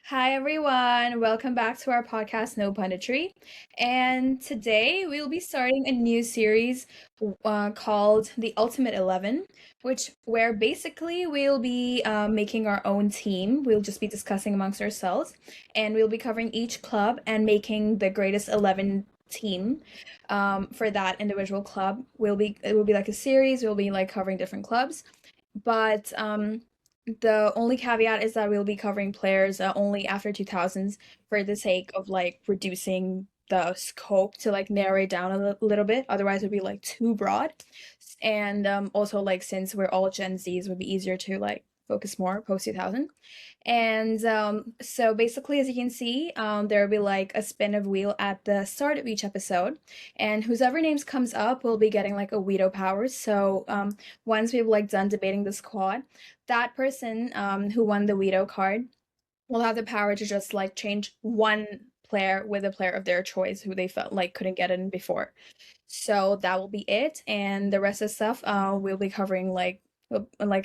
Hi everyone, welcome back to our podcast, No Punditry. And today we'll be starting a new series called The Ultimate 11, which where basically we'll be making our own team. We'll just be discussing amongst ourselves, and we'll be covering each club and making the greatest 11 team for that individual club. It will be like a series. We'll be like covering different clubs, but the only caveat is that we'll be covering players only after 2000s for the sake of like reducing the scope to like narrow it down a little bit. Otherwise, it would be like too broad. And also like since we're all Gen Zs, it would be easier to like focus more post 2000. And so basically, as you can see, there will be like a spin of wheel at the start of each episode, and whoever names comes up will be getting like a veto power. So once we've like done debating the squad, that person who won the veto card will have the power to just like change one player with a player of their choice who they felt like couldn't get in before. So that will be it, and the rest of the stuff we'll be covering like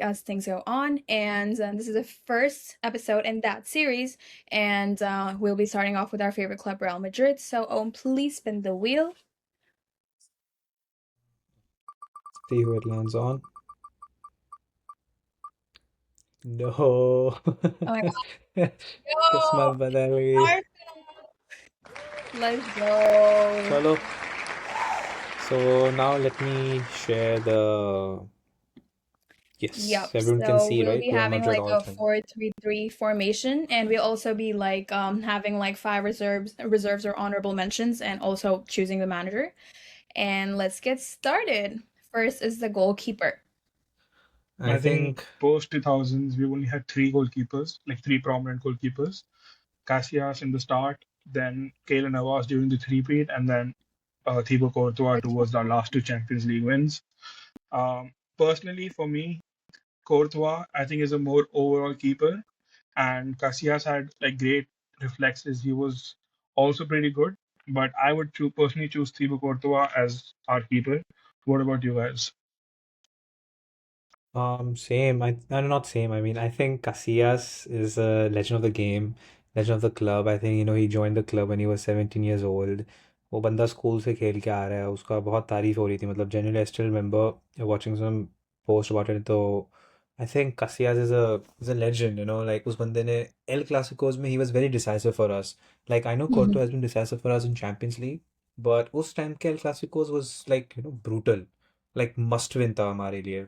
as things go on. And this is the first episode in that series, and we'll be starting off with our favorite club, Real Madrid. So please spin the wheel. See who it lands on. No. Oh my किस्मत god, बदल no! गई. Let's go. Chalo. So now let me share the. Yes, Yep. everyone can So see, we'll right? be Real having Madrid like all a time. 4-3-3 formation, and we'll also be like having like five reserves or honorable mentions, and also choosing the manager. And let's get started. First is the goalkeeper. I I think think. post 2000s, we only had three goalkeepers, like three prominent goalkeepers. Casillas in the start, then Keylor Navas during the three-peat, and then Thibaut Courtois towards the last two Champions League wins. Personally, for me, Courtois, I think, is a more overall keeper, and Casillas had like great reflexes. He was also pretty good, but I would personally choose Thibaut Courtois as our keeper. What about you guys? Same. Not same. I mean, I think Casillas is a legend of the game, legend of the club. I think, he joined the club when he was 17 years old. वो बंदा school से खेल के आ रहा है, उसका बहुत तारीफ हो रही थी. मतलब genuinely I still remember watching some post about it. तो I think Casillas is a legend, like उस बंदे ने El Clasicos में he was very decisive for us. Like I know Mhm. Courtois has been decisive for us in Champions League, but उस time के El Clasicos was like, brutal. Like must win था हमारे लिए,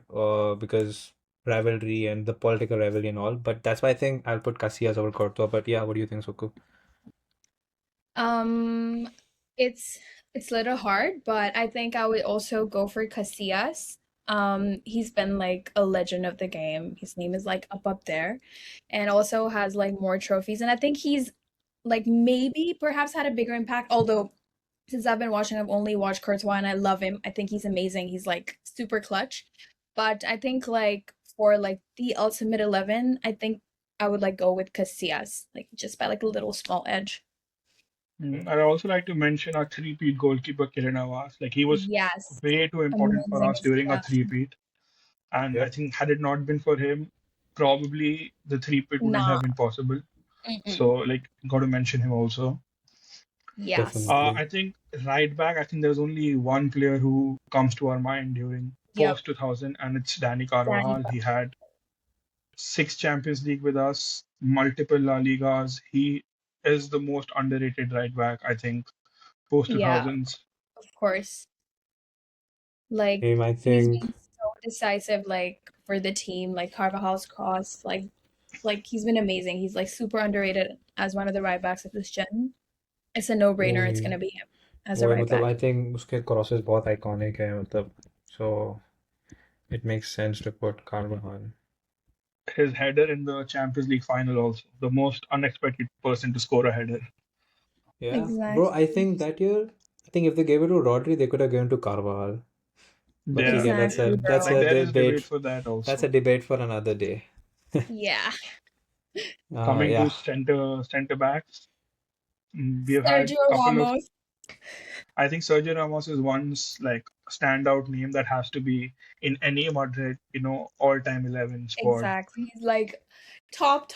because rivalry and the political rivalry and all. But that's why I think I'll put Casillas over Courtois. But yeah, what do you think, Suku? Um, it's it's a little hard, but I think I would also go for Casillas. He's been like a legend of the game. His name is like up there, and also has like more trophies. And I think he's like maybe perhaps had a bigger impact. Although since I've been watching, I've only watched Courtois, and I love him. I think he's amazing. He's like super clutch. But I think like for like the ultimate 11, I think I would like go with Casillas, like just by like a little small edge. I'd also like to mention our three-peat goalkeeper, Keylor Navas. Like he was Yes, way too important for amazing us as during our well. three-peat, and I Yep. think had it not been for him, probably the three-peat wouldn't Nah, have been possible. So mm-mm. like, got to mention him also. Yes. Definitely. I think right back, I think there's only one player who comes to our mind during Yep. post 2000, and it's Danny Danny. Carvajal. He had six Champions League with us, multiple La Ligas. He is the most underrated right back, I think, post Yeah, 2000s. of course. Like I he's think. been so decisive, like for the team, like Carvajal's cross, like he's been amazing. He's like super underrated as one of the right backs of this gen. It's a no-brainer. It's वही gonna be him as a वही right मतलब back. I think उसके crosses बहुत iconic है मतलब, so it makes sense to put Carvajal. His header in the Champions League final also, the most unexpected person to score a header. Yeah, bro. I Exactly. think that year, I think if they gave it to Rodri, they could have given to Carvajal. But ठीक Yeah, है, that's a Exactly, that's like a bro. there is debate debate. for that That's a also. debate for another day. Yeah. Coming to Yeah. center backs, we have had Sergio a couple of. Ramos. I think Sergio Ramos is one's like standout name that has to be in any Madrid, all-time 11 squad. Exactly. He's like top.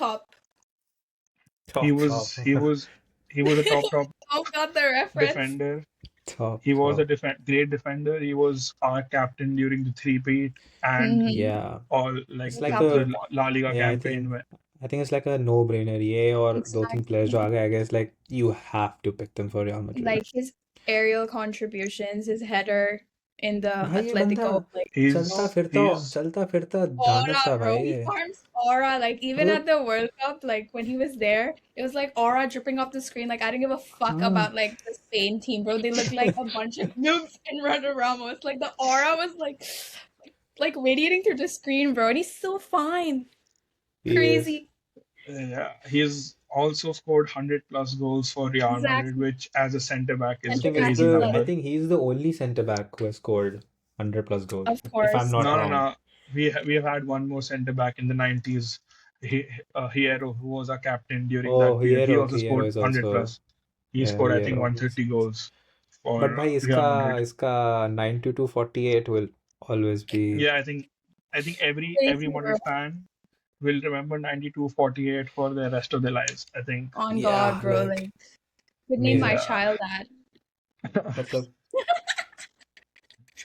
He Top, top, was he was he was a top Oh, got the reference. defender. top, He was a top. great defender. He was our captain during the three-peat and Mm-hmm. Yeah, all like it's The like the a, captain. La Liga yeah, campaign. I think it's like a no-brainer. ये और दो तीन players जो Exactly. आ गए, I guess like you have to pick them for Real Madrid. Like his aerial contributions, his header in the भाई ये बंदा Atletico, like He's he's चलता फिरता दानव aura, था bro. भाई He ये. farms aura. Like even मतलब at the World Cup, like when he was there, it was like aura dripping off the screen. Like I didn't give a fuck हाँ. about like the Spain team, bro. They looked like a bunch of noobs in front of Ramos. Like the aura was like radiating through the screen, bro. And he's so fine. He is. Crazy. yeah, he's also scored 100 plus goals for Real Madrid, Exactly. which as a centre back is a Center back crazy plus, I number. think he's the only centre back who has scored 100 plus goals, of if I'm course. not No, no, wrong. no. We have had one more centre back in the 90s, Hierro, who was our captain during Oh, that period. He also Hierro scored is 100 also, plus. He yeah, scored, I think, Hierro. 130 goals But for भाई Real Madrid. इसका 92-48 will always be. Yeah, I think every Crazy, bro. Madrid fan will remember 92-48 for the rest of their lives. I think. On God, Yeah, bro. like Like could name my amazing. Yeah. child that. मतलब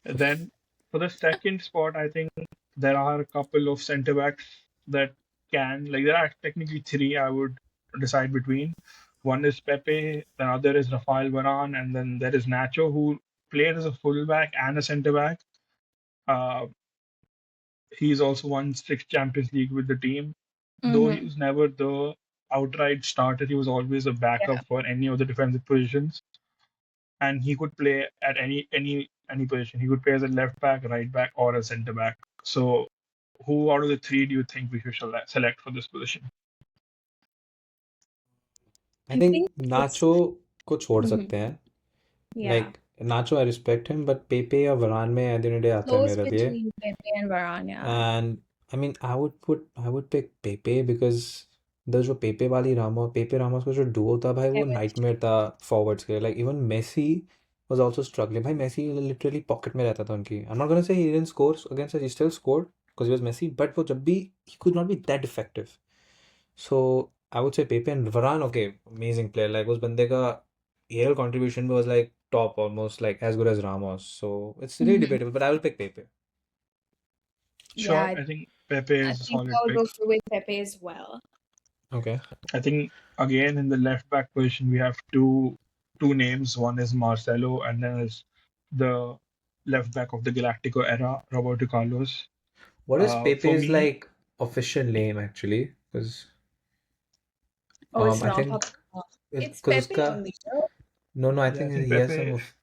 Then for the second spot, I think there are a couple of centre backs that there are technically three I would decide between. One is Pepe, the other is Rafael Varane, and then there is Nacho, who played as a fullback and a centre back. Uh, he's also won six Champions League with the team. Though he Mm-hmm. was never the outright starter, he was always a Yeah. backup for any of the defensive positions, and he could play at any position. He could play as a left back, right back, or a centre back. So, who out of the three do you think we should select for this position? I I think think it's नाचो को छोड़ mhm. सकते हैं. Yeah. Like nacho, I respect him, but पेपे या वरान में at the end of the day आता है Close मेरे लिए. between Pepe and Varane, yeah. And I mean, I would pick Pepe because the जो पेपे वाली रामो पेपे रामोस का जो डुओ था भाई वो Chemistry. नाइटमेयर था फॉरवर्ड्स के लिए. Like even Messi was also struggling. भाई Messi literally pocket में रहता था उनकी. I'm not gonna say he didn't score against us. He still scored because he was Messi, but वो जब भी he could not be that effective. So I would say Pepe and Varane. Okay, amazing player. Like उस बंदे का aerial contribution was like top, almost like as good as Ramos. So it's really Mhm. debatable, but I will pick Pepe. Yeah, Sure, I think Pepe I is a think solid I'll pick. go with Pepe as well. Okay. I think again in the left back position we have two names. One is Marcelo, and then is the left back of the Galactico era, Roberto Carlos. What is For Pepe's me, like official name actually? Because Oh, it's I not think Papa. It's because Pepe uska only, bro. no, I yeah, I think think he has Pepe. some of.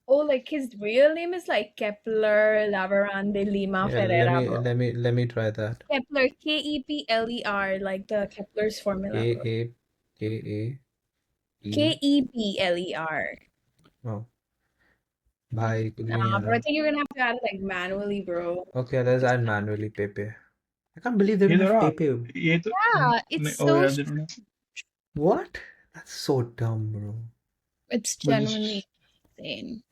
Oh, like his real name is like Kepler Lavaran de Lima Yeah, let Ferreira, me bro. let me try that. Kepler, Kepler, like the Kepler's K formula, bro. A K A E. Kepler. Oh, भाई कुछ भी नहीं Nah, uh bro, I रहा. think you're gonna have to add it like manually, bro. Okay, let's Just add manually Pepe. I can't believe they ये don't तो have रहा Pepe. ये तो yeah, it's oh so yeah, they don't have, What? That's so dumb, bro. it's but genuinely just insane.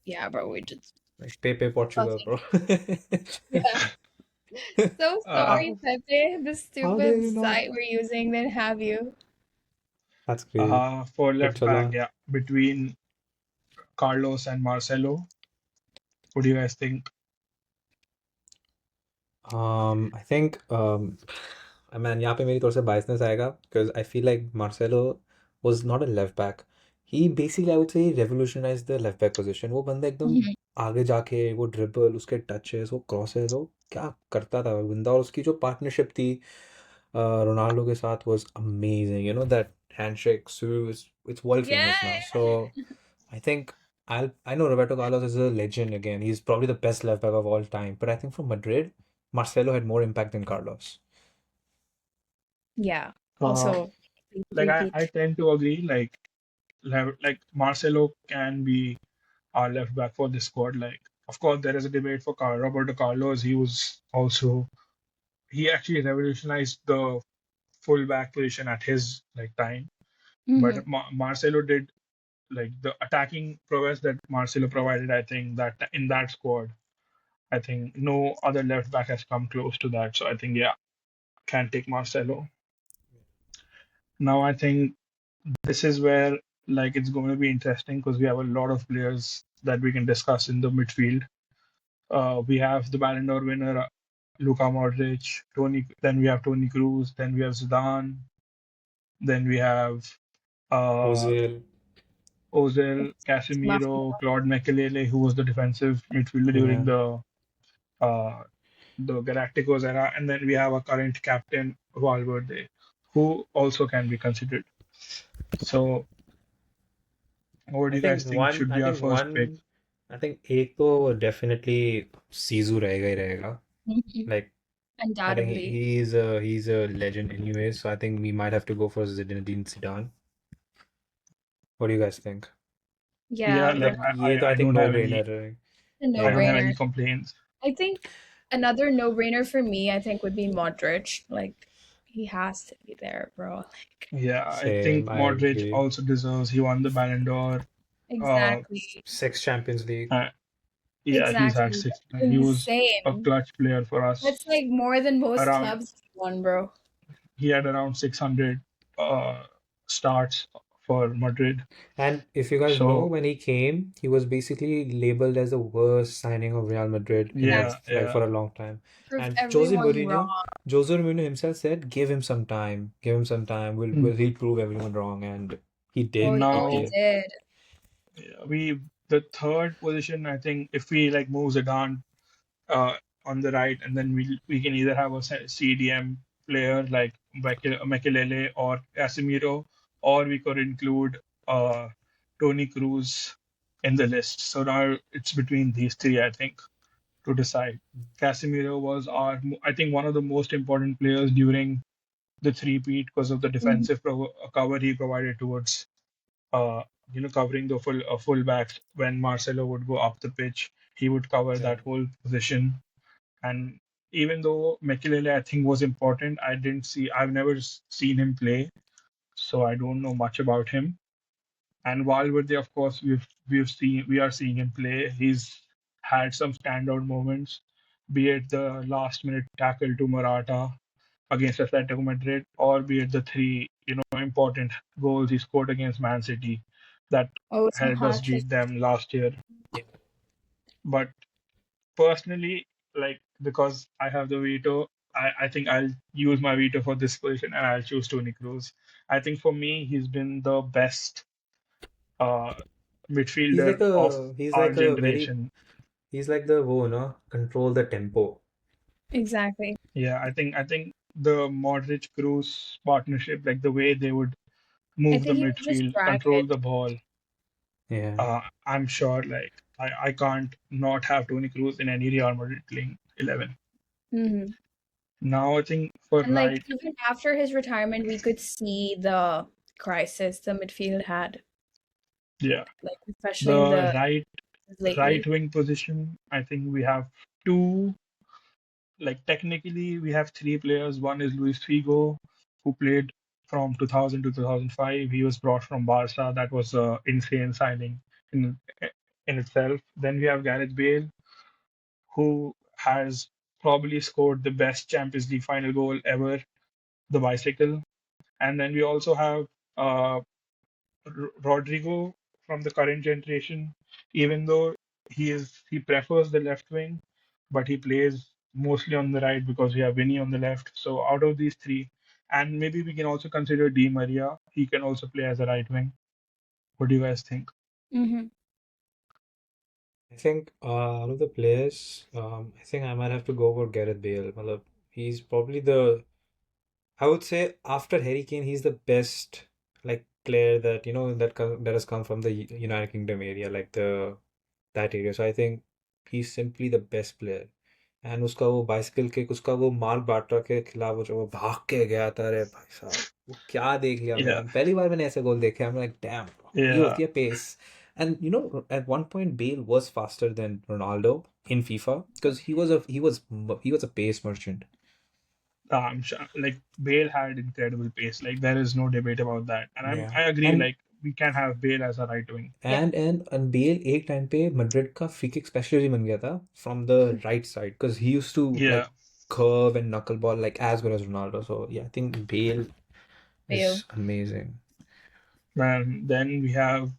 Yeah, bro, we just Like Pepe Portugal, fucking bro. yeah. So uh, sorry, Pepe. The How did stupid you not? site we're using didn't have you. That's crazy. for But left back, चलो. yeah, between Carlos and Marcelo, what do you guys think? I think I mean यहाँ पे मेरी थोड़ा सा biasness आएगा because I feel like Marcelo was not a left back. He basically I would say he revolutionized the left back position. वो बंदा एकदम Mhm. आगे जाके वो dribble उसके touches वो crosses वो क्या करता था वो बंदा. और उसकी जो partnership थी रोनाल्डो के साथ was amazing. You know that handshake. So it's world Yeah. famous now. So I think I know Roberto Carlos is a legend again. He's probably the best left back of all time. But I think for Madrid, Marcelo had more impact than Carlos. Yeah. Uh, Also, like repeat. I tend to agree. Like Marcelo can be our left back for this squad. Like, of course, there is a debate for Roberto Carlos. He actually revolutionized the full back position at his like time. Mm-hmm. But Marcelo did like the attacking prowess that Marcelo provided. I think that in that squad, I think no other left back has come close to that. So I think yeah, can take Marcelo. Now I think this is where like it's going to be interesting because we have a lot of players that we can discuss in the midfield. We have the Ballon d'Or winner, Luka Modric, Tony. Then we have Tony Cruz. Then we have Zidane. Then we have uh, Ozil. Ozil, Mafia. Casemiro, Claude Makelele, who was the defensive midfielder during Yeah. uh, the Galacticos era, and then we have a current captain, Valverde, who also can be considered. So, what do I you guys think think one should I be our think first pick? one I think एक तो definitely Sisu रहेगा ही रहेगा. Mhm. Like I think Undoubtedly. he's a legend anyway, so I think we might have to go for Zinedine Zidane. What do you guys think? Yeah, Yeah, bro. like Like ये तो I I think don't no have any, brainer है. A I don't Yeah. have no-brainer. any complaints. I think another no-brainer for me, I think, would be Modric. Like, he has to be there, bro. Like, Yeah, I think Same, I Modric agree. also deserves. He won the Ballon d'Or. Uh, exactly. Six Champions League. uh, yeah, he's had Exactly. six. That's He was a insane. clutch player for us. That's like more than most Around clubs won, bro. he had around 600 starts for Madrid. And if you guys know, So when he came, he was basically labeled as the worst signing of Real Madrid in yeah, his like yeah. for a long time. Proved And everyone wrong. Jose Mourinho himself said, "Give him some time. Give him some time. Hmm. He'll prove everyone wrong." And he Oh, did. yeah, He he Now did. did. we the third position. I think if we like move Zidane uh, on the right, and then we can either have a CDM player like Makelele or Casemiro, or we could include Tony Cruz in the list. So now it's between these three, I think, to decide. Casemiro was I think, one of the most important players during the three-peat because of the Mhm. defensive cover he provided towards, uh, covering the fullbacks when Marcelo would go up the pitch. He would cover Yeah. that whole position. And even though Mekelele, I think, was important, I've never seen him play, so I don't know much about him. And Valverde, of course, we are seeing him play. He's had some standout moments, be it the last minute tackle to Morata against Atletico Madrid, or be it the three, important goals he scored against Man City that Oh, some helped us hat trick. beat them last year. Yeah. But personally, like, because I have the veto, I think I'll use my veto for this position and I'll choose Tony Cruz. I think for me, he's been the best uh, midfielder of He's our like a very generation. he's like the wo, no? Control the tempo. Exactly. Yeah, I think the Modric Cruz partnership, like the way they would I move the think he would just midfield, drag control it. the ball. Yeah. I'm sure, like, I can't not have Tony Cruz in any Real Madrid playing 11. Hmm. Now I think for And like right, even after his retirement, we could see the crisis the midfield had, yeah, like especially in the the right lately. wing position, I think we have two. Like, technically, we have three players. One is Luis Figo, who played from 2000 to 2005. He was brought from Barca. That was an insane signing in in itself. Then we have Gareth Bale, who has probably scored the best Champions League final goal ever, the bicycle. And then we also have uh, Rodrigo from the current generation, even though he prefers the left wing, but he plays mostly on the right because we have Vinny on the left. So out of these three, and maybe we can also consider Di Maria. He can also play as a right wing. What do you guys think? Hmm. I think out of the players, I think I might have to go for Gareth Bale. Matlab, he's probably I would say after Harry Kane, he's the best like player that that has come from the United Kingdom area, like that area. So I think he's simply the best player. And उसका वो bicycle kick उसका वो mark बाट्रा के खिलाफ वो जो वो भाग के गया था रे भाई साहब वो क्या देख लिया Yeah, मैंने पहली बार मैंने ऐसे गोल देखे I'm like damn ये yeah. होती है pace and at one point Bale was faster than Ronaldo in FIFA because he was a pace merchant. I'm sure, like, Bale had incredible pace. Like, there is no debate about that. And Yeah. I agree. and Like, we can have Bale as a right wing. Yeah. and Bale एक time पे Madrid का free kick specialist बन गया था from the right side because he used to Yeah, like curve and knuckleball like as good as Ronaldo. So yeah, I think Bale Bale. is amazing. And then we have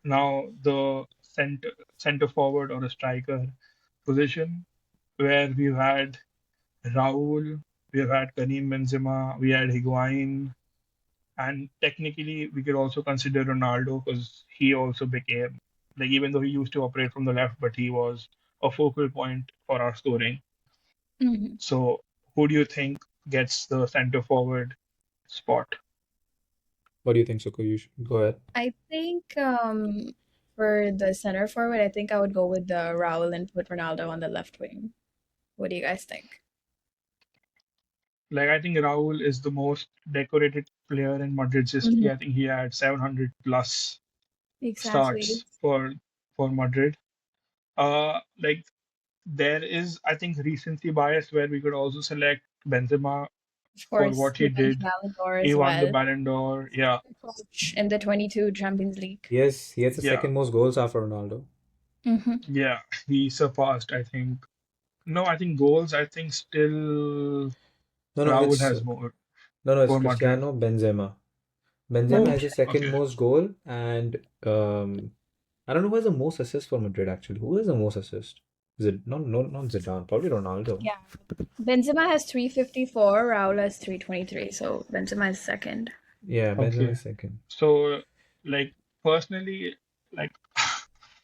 now the center forward or a striker position where we've had Raul, we've had Karim Benzema, we had Higuain, and technically we could also consider Ronaldo because he also became like even though he used to operate from the left, but he was a focal point for our scoring. Mhm. So who do you think gets the center forward spot? What do you think, Suku? You should go ahead. I think for the center forward, I think I would go with the Raul and put Ronaldo on the left wing. What do you guys think? Like I think Raul is the most decorated player in Madrid's history. Mhm. I think he had 700 plus Exactly. starts for Madrid. Like there is, I think, recency bias where we could also select Benzema Of for course, what he he won the did. Ballon d'Or He as won the well. Ballon d'Or. Yeah, Coach in the 22 Champions League. Yes, he has the yeah, second most goals after Ronaldo. Mm-hmm. yeah. He surpassed, I think. No, I think goals. I think still No, no, Raul it's has more it's for Madrid. Cristiano Benzema. Benzema Oh, has the second okay. most goal, and I don't know who has the most assists for Madrid actually. Who has the most assists? Not Zidane, probably Ronaldo. Yeah. Benzema has 354, Raul has 323, so Benzema is second. Yeah, Benzema Okay. is second. So, like personally, like I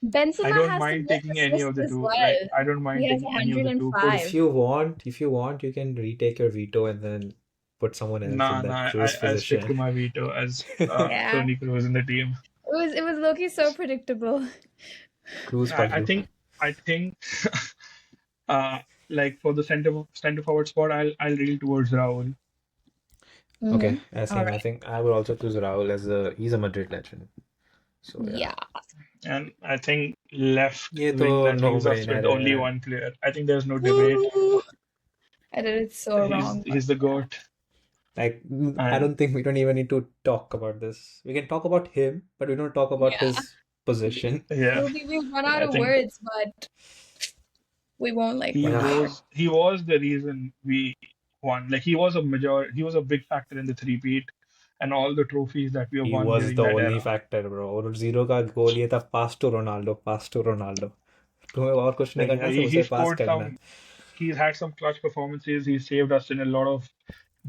Benzema don't has the mind most taking any of assists the as two. Like well. I don't mind He has taking any of the two because 105. If you want, you can retake your veto and then put someone else in nah, that nah. cruise I stick to position. my veto as Yeah. Tony Cruz in the team. It was low-key so predictable. Cruise I Paglu. think I think uh like for the center forward spot, I'll reel towards Raul. Okay, Mm-hmm. All same. I right. think I would also choose Raul as he's a Madrid legend. So yeah. Yeah. And I think left ये तो wing that no leaves us brainer with only है. one player. I think there's no debate. Woo! I did it so wrong, but He's the GOAT. Like I And don't think we don't even need to talk about this. We can talk about him, but we don't talk about yeah. his position. yeah, We've run out I of think words, but we won't like he run out of words. Yeah. was the reason we won. Like he was a big factor in the three-peat and all the trophies that we have He won was during the that only era. factor, bro. और zero का गोल ये था पास to Ronaldo तुम्हें और कुछ नहीं Like करना सिर्फ he उसे पास scored करना है. some. He's had some clutch performances. He saved us in a lot of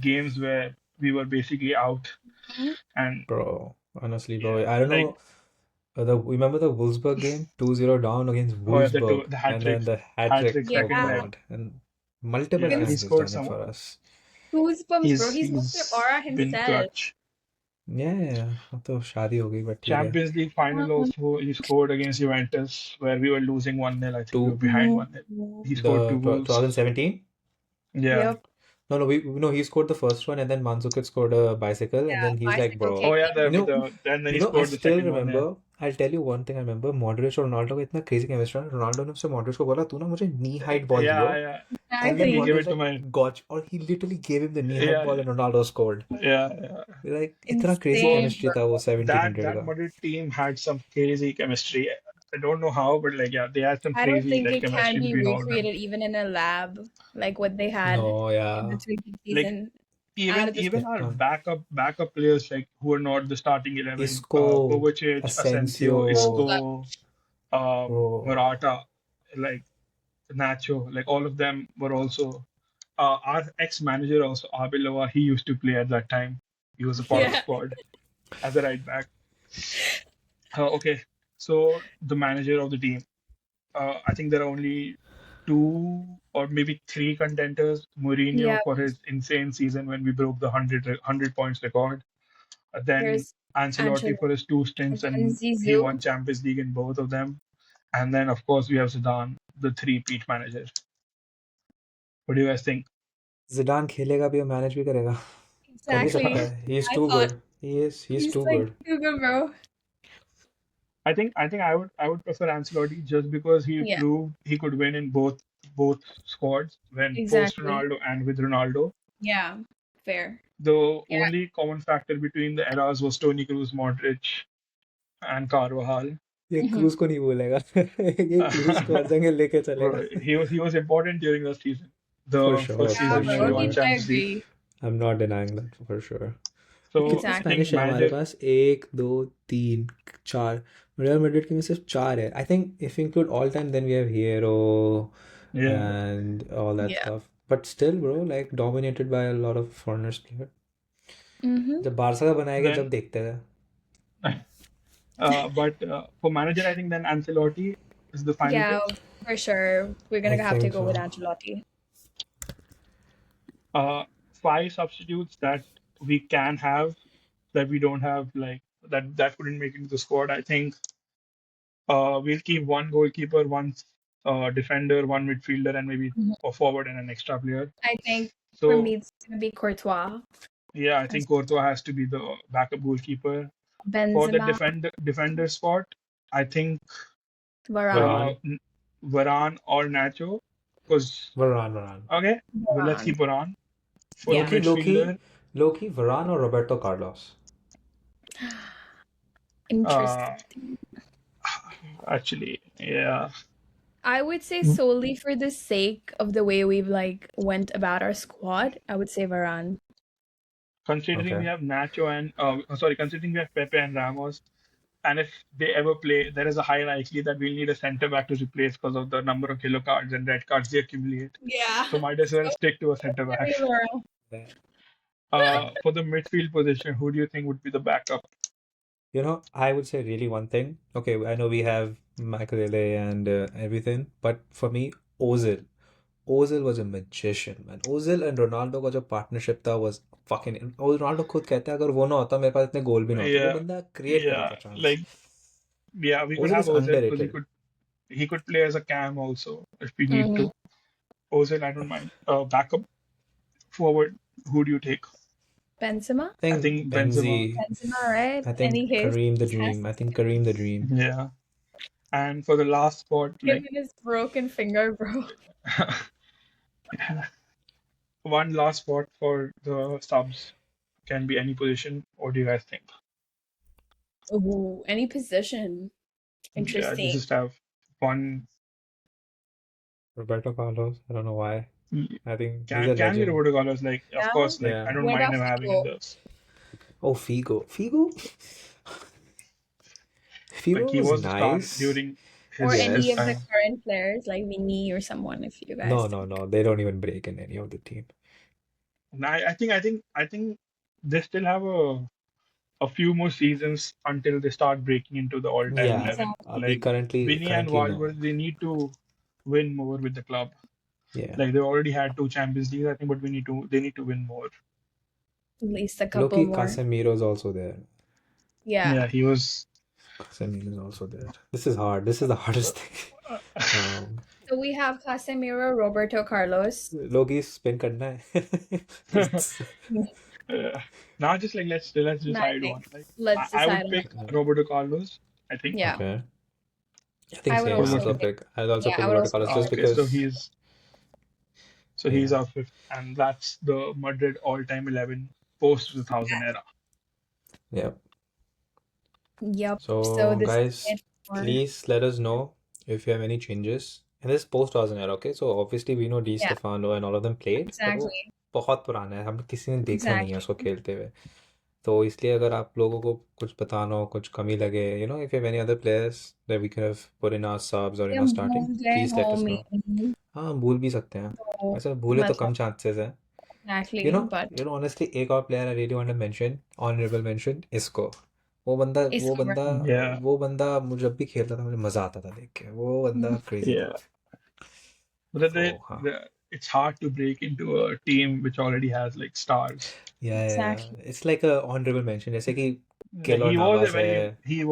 games where we were basically out. Mhm. And Bro, honestly, bro, yeah, I don't like know. Remember the Wolfsburg game, 2-0 down against the Wolfsburg, hat and trick, then the hat hat trick. trick Oh second Yeah. leg. God, and multiple Yeah, he times Goose, he's scored done it some. for us. goosebumps, bro. He's got the He's aura been himself. clutch. Yeah, अब तो शादी हो गई, but ठीक है. Champions League final Mhm. also, he scored against Juventus where we were losing 1-0. I think we were Two, behind 1-0. He scored two goals. 2017. Yeah. Yep. No, no, he scored the first one, and then Mandzukic scored a bicycle, and Yeah. then he's like, Bicycle Oh bro, yeah, kicking. then he I scored the still second one. Yeah. remember. I'll tell you one thing. I remember Modric और Ronaldo का इतना crazy chemistry था. Ronaldo ने उससे Modric को बोला, तू ना मुझे knee height ball दियो, Yeah. and then He Exactly. gave Modric it to like my. gotch, or he literally gave him the knee height Yeah, ball, and Ronaldo scored. yeah. Like इतना crazy So Insane, chemistry था वो bro. 1700 that का. Madrid team had some crazy chemistry. I don't know how, but like yeah, they had some I don't crazy think like it can chemistry be between all of them. recreated even in a lab, like what they had No, in the yeah. 3D Like season. Out even of this. even our इतना backup players like who are not the starting 11, Isco, Kovacic, Asensio, Asensio, Oh, Isco, bro. Morata, like Nacho, like all of them were also our ex-manager also Arbeloa. He used to play at that time. He was a part of the yeah. squad as a right back. Okay, so the manager of the team. I think there are only two or maybe three contenders. Yeah. Mourinho for his insane season when we broke the 100 points record. Then There's Ancelotti Angelo. for his two stints And then and he Zizou. won Champions League in both of them. And then of course we have Zidane, the three-peat manager. What do you guys think? Zidane खेलेगा भी और manage भी करेगा. कर भी सकता Exactly. है. He is I too thought good. He's he's too like good. too good, bro. I think I would prefer Ancelotti just because he Yeah, proved he could win in both squads when post exactly. Ronaldo and with Ronaldo. Yeah, fair. The Yeah. only common factor between the eras was Toni Kroos, Modric, and Carvajal. ये Mhm. Cruise को नहीं भूलेगा. ये cruise को हर जगह लेके चलेगा. Bro, he was important during the season. For The sure, first for Yeah, season when bro. we sure. won I Champions League. agree. I'm not denying that for sure. So कितने I think Spanish है हमारे manager, पास? एक दो तीन चार। Real Madrid के में सिर्फ चार है। I think if include all time then we have hero yeah. and all that Yeah. stuff, but still bro, like dominated by a lot of foreigners player. Mm-hmm. जब बारसा का बनाएगा जब Then, देखते हैं। but for manager, I think then Ancelotti is the final Yeah, pick. for sure. We're I gonna have to think go with so. Ancelotti. Five substitutes that we can have that we don't have, like that couldn't make it into the squad. I think we'll keep one goalkeeper, one defender, one midfielder, and maybe Mhm. a forward and an extra player. I think for So me it's gonna be Courtois. yeah, I think Courtois has to be the backup goalkeeper. For the Benzema, defender spot, I think Varane. Varane. Varane or Nacho. Because Varane. okay, well, let's Varane. keep Varane. For the Yeah. midfielder, Loki, Varane or Roberto Carlos? uh, Interesting. actually, yeah. I would say solely for the sake of the way we've like went about our squad, I would say Varane. Considering Okay. we have Nacho and considering we have Pepe and Ramos, and if they ever play, there is a high likely that we'll need a centre back to replace because of the number of yellow cards and red cards they accumulate. Yeah. So might as well So stick to a centre it's back. gonna be Varane. For the midfield position, who do you think would be the backup? You know, I would say really one thing. Okay, I know we have Makelele and everything, but for me, Ozil. Ozil was a magician, man. Ozil and Ronaldo का जो partnership था was fucking. और Ronaldo खुद कहता है अगर वो ना होता मेरे पास इतने गोल भी ना होते। वो Yeah, बंदा create कर yeah. देता chance. Like yeah, we could Ozil have is Ozil because underrated. he could play as a cam also if we need Mhm. to. Ozil, I don't mind. Backup forward, who do you take? Benzema? I I think think Benzema. Benzema, right? I Any think case, Kareem the he has Dream. I to think Kareem the Dream. Yeah. And for the last spot, give like him his broken finger, bro. one last spot for the subs can be any position. What do you guys think? Ooh, any position. Yeah, Interesting. just have one. Roberto Carlos. I don't know why. I think he's a Can be legend. Roberto Carlos. Like, of Yeah. course, like Yeah. I don't What mind about him having in Figo? this. Oh, Figo. Figo? Like Figo he was was the star nice. during Or his any his of the Yes. time. current players, like Vinny or someone, if you guys No, think. they don't even break in any of the team. And I think they still have a few more seasons until they start breaking into the all-time Yeah. 11. Exactly. Abhi Like Vinny and currently no. Valverde, they need to win more with the club. Yeah. Like they already had two Champions Leagues, I think, but they need to win more. At least a couple Loki more. Casemiro's also there. Yeah. Yeah, he was. Casemiro's also there. This is hard. This is the hardest thing. So we have Casemiro, Roberto Carlos. Loki spin करना है. Now just like let's decide Nice. one. Like Let's I would decide on pick it. Roberto Carlos, I think. Yeah. Okay. I think I would same. also I'll pick. also Yeah, pick I would Roberto also Carlos pick just Okay, so because. he's Yeah. our fifth, and that's the Madrid all-time 11 post 2000 era. Yeah. Yep. So So this is guys, it for please let us know if you have any changes. And this post 2000 era, okay? So obviously we know Di yeah, Stefano and all of them played, but वो exactly. बहुत पुराना है, हम किसी ने देखा नहीं है Exactly. उसको खेलते हुए. तो इसलिए अगर आप लोगों को कुछ बताना हो, कुछ कमी लगे, if you have any other players that we could have put in our subs or in our हम starting, भूल गए please let us know. homie. हाँ, हम भूल भी सकते हैं. तो वैसे भूले तो कम मतलब chances है. exactly, but Honestly, एक और player I really want to mention, honorable mention, इसको. वो बंदा वो इसको बंदा Yeah, वो बंदा मुझे जब भी खेलता था मुझे मजा आता था देख के. वो बंदा क्रेजी था. yeah. But तो हाँ. it's hard to break into a team which already has like stars. Yeah. exactly. It's like a honorable mention. जैसे कि Like केलर नावास है. he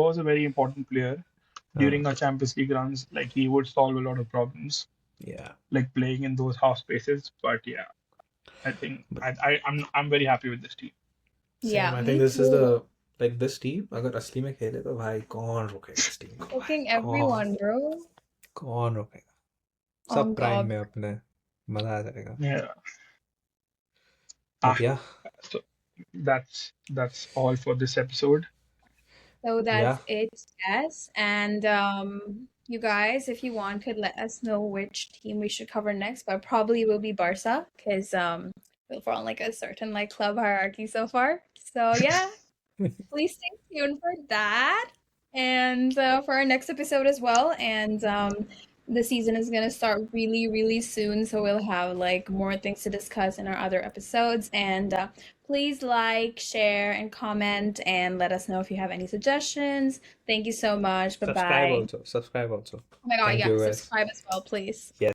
was a very important player during हाँ. our Champions League runs. Like he would solve a lot of problems, Yeah. like playing in those half spaces. But yeah, I think I'm very happy with this team. Same. Yeah, I me think this is too. the like this team अगर असली में खेले तो भाई कौन रोकेगा इस team को भाई. Cooking everyone, bro. कौन रोकेगा. सब On प्राइम God. में अपने मजा आ जाएगा. Yeah. But yeah. So that's all for this episode. So Yeah. that's it, yes. And you guys, if you want, could let us know which team we should cover next, but probably will be Barca because we'll fall on like a certain like club hierarchy so far. So yeah, please stay tuned for that and for our next episode as well. And the season is gonna start really, really soon, so we'll have like more things to discuss in our other episodes. And please like, share, and comment, and let us know if you have any suggestions. Thank you so much. Bye Subscribe bye. also. Subscribe also. Oh my God, Thank yeah, you guys. subscribe as well, please. Yes.